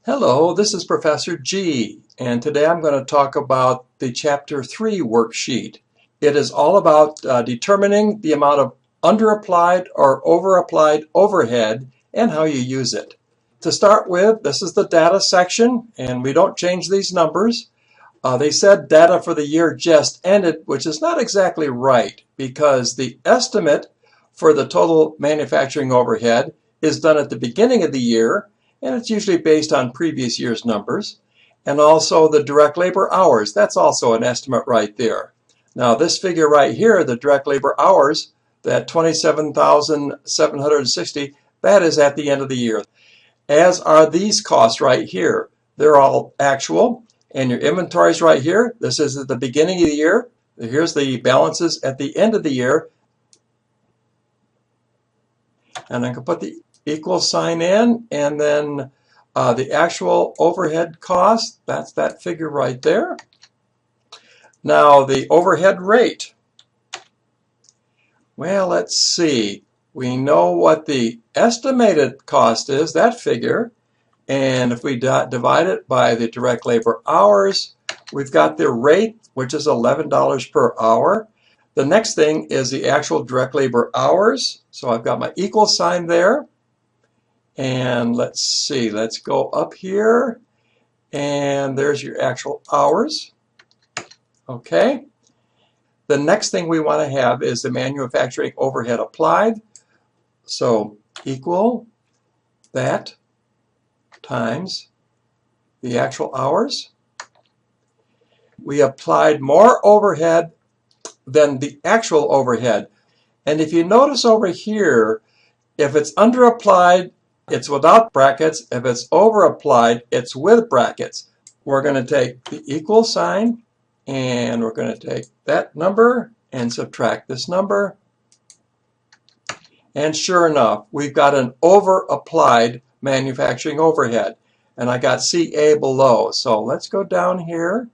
Hello, this is Professor G, and today I'm going to talk about the Chapter 3 worksheet. It is all about determining the amount of underapplied or overapplied overhead and how you use it. To start with, this is the data section, and we don't change these numbers. They said data for the year just ended, which is not exactly right because the estimate for the total manufacturing overhead is done at the beginning of the year, and it's usually based on previous year's numbers. And also the direct labor hours, that's also an estimate right there. Now this figure right here, the direct labor hours, that 27,760, that is at the end of the year. As are these costs right here. They're all actual. And your inventories right here, this is at the beginning of the year. Here's the balances at the end of the year. And I can put the equal sign in, and then the actual overhead cost, that's that figure right there. Now the overhead rate. Well, let's see. We know what the estimated cost is, that figure. And if we divide it by the direct labor hours, we've got the rate, which is $11 per hour. The next thing is the actual direct labor hours. So I've got my equal sign there. And let's see, let's go up here. And there's your actual hours. Okay. The next thing we want to have is the manufacturing overhead applied. So equal that times the actual hours. We applied more overhead than the actual overhead. And if you notice over here, if it's underapplied, it's without brackets. If it's overapplied, it's with brackets. We're going to take the equal sign, and we're going to take that number and subtract this number. And sure enough, we've got an overapplied manufacturing overhead. And I got CA below. So let's go down here.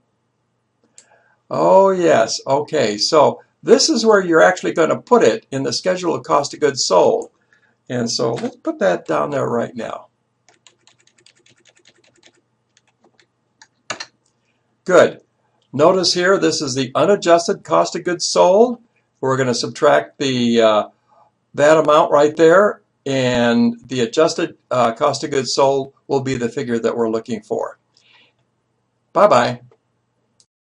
Oh yes, okay. So this is where you're actually going to put it in the schedule of cost of goods sold. And so let's put that down there right now. Good. Notice here, this is the unadjusted cost of goods sold. We're going to subtract the that amount right there, and the adjusted cost of goods sold will be the figure that we're looking for. Bye-bye.